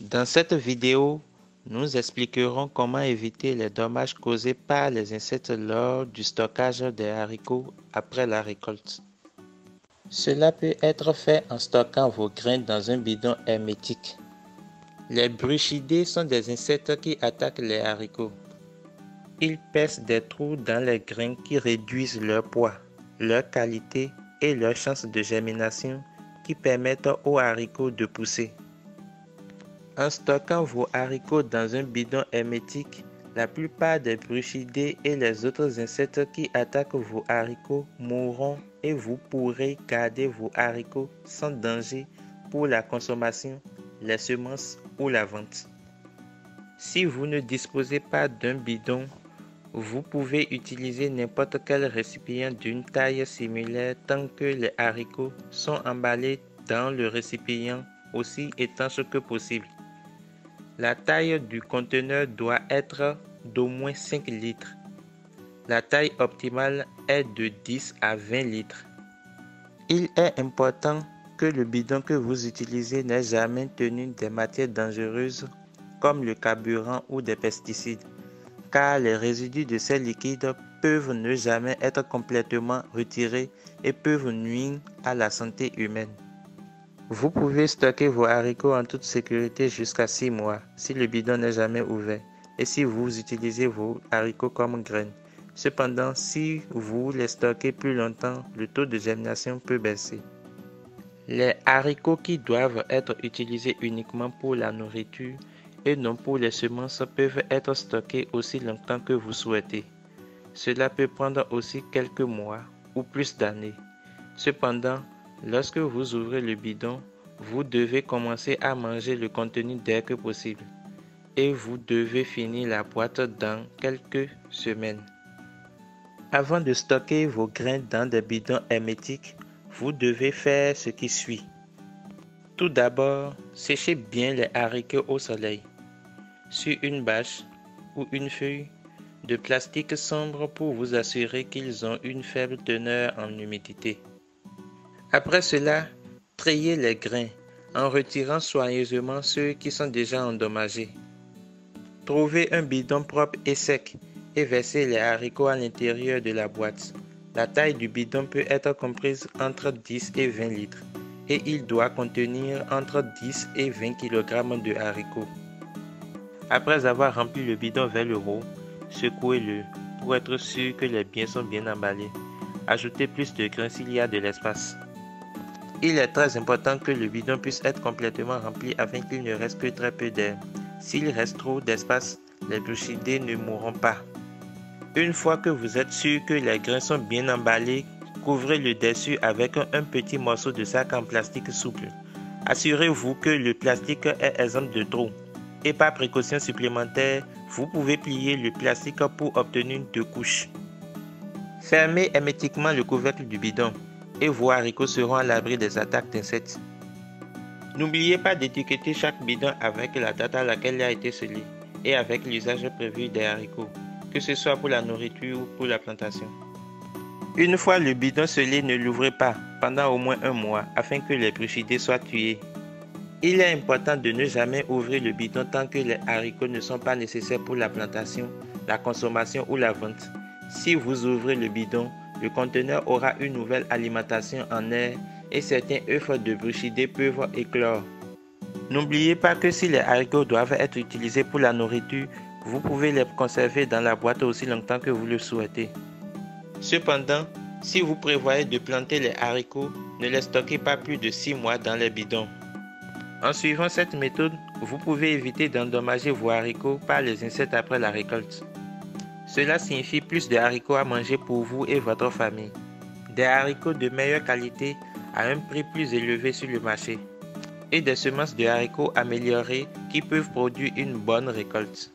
Dans cette vidéo, nous expliquerons comment éviter les dommages causés par les insectes lors du stockage des haricots après la récolte. Cela peut être fait en stockant vos grains dans un bidon hermétique. Les bruchidés sont des insectes qui attaquent les haricots. Ils percent des trous dans les grains qui réduisent leur poids, leur qualité et leur chance de germination qui permettent aux haricots de pousser. En stockant vos haricots dans un bidon hermétique, la plupart des bruchidés et les autres insectes qui attaquent vos haricots mourront et vous pourrez garder vos haricots sans danger pour la consommation, les semences ou la vente. Si vous ne disposez pas d'un bidon, vous pouvez utiliser n'importe quel récipient d'une taille similaire tant que les haricots sont emballés dans le récipient aussi étanche que possible. La taille du conteneur doit être d'au moins 5 litres. La taille optimale est de 10 à 20 litres. Il est important que le bidon que vous utilisez n'ait jamais tenu des matières dangereuses comme le carburant ou des pesticides, car les résidus de ces liquides peuvent ne jamais être complètement retirés et peuvent nuire à la santé humaine. Vous pouvez stocker vos haricots en toute sécurité jusqu'à 6 mois si le bidon n'est jamais ouvert et si vous utilisez vos haricots comme graines. Cependant, si vous les stockez plus longtemps, le taux de germination peut baisser. Les haricots qui doivent être utilisés uniquement pour la nourriture et non pour les semences peuvent être stockés aussi longtemps que vous souhaitez. Cela peut prendre aussi quelques mois ou plus d'années. Cependant, lorsque vous ouvrez le bidon, vous devez commencer à manger le contenu dès que possible et vous devez finir la boîte dans quelques semaines. Avant de stocker vos grains dans des bidons hermétiques, vous devez faire ce qui suit. Tout d'abord, séchez bien les haricots au soleil, sur une bâche ou une feuille de plastique sombre pour vous assurer qu'ils ont une faible teneur en humidité. Après cela, triez les grains en retirant soigneusement ceux qui sont déjà endommagés. Trouvez un bidon propre et sec et versez les haricots à l'intérieur de la boîte. La taille du bidon peut être comprise entre 10 et 20 litres et il doit contenir entre 10 et 20 kg de haricots. Après avoir rempli le bidon vers le haut, secouez-le pour être sûr que les biens sont bien emballés. Ajoutez plus de grains s'il y a de l'espace. Il est très important que le bidon puisse être complètement rempli afin qu'il ne reste que très peu d'air. S'il reste trop d'espace, les bruchidés ne mourront pas. Une fois que vous êtes sûr que les grains sont bien emballés, couvrez le dessus avec un petit morceau de sac en plastique souple. Assurez-vous que le plastique est exempt de trous. Et par précaution supplémentaire, vous pouvez plier le plastique pour obtenir 2 couches. Fermez hermétiquement le couvercle du bidon et vos haricots seront à l'abri des attaques d'insectes. N'oubliez pas d'étiqueter chaque bidon avec la date à laquelle il a été scellé et avec l'usage prévu des haricots, que ce soit pour la nourriture ou pour la plantation. Une fois le bidon scellé, ne l'ouvrez pas pendant au moins 1 mois afin que les bruchidés soient tués. Il est important de ne jamais ouvrir le bidon tant que les haricots ne sont pas nécessaires pour la plantation, la consommation ou la vente. Si vous ouvrez le bidon, le conteneur aura une nouvelle alimentation en air et certains œufs de bruchidés peuvent éclore. N'oubliez pas que si les haricots doivent être utilisés pour la nourriture, vous pouvez les conserver dans la boîte aussi longtemps que vous le souhaitez. Cependant, si vous prévoyez de planter les haricots, ne les stockez pas plus de 6 mois dans les bidons. En suivant cette méthode, vous pouvez éviter d'endommager vos haricots par les insectes après la récolte. Cela signifie plus de haricots à manger pour vous et votre famille. Des haricots de meilleure qualité à un prix plus élevé sur le marché. Et des semences de haricots améliorées qui peuvent produire une bonne récolte.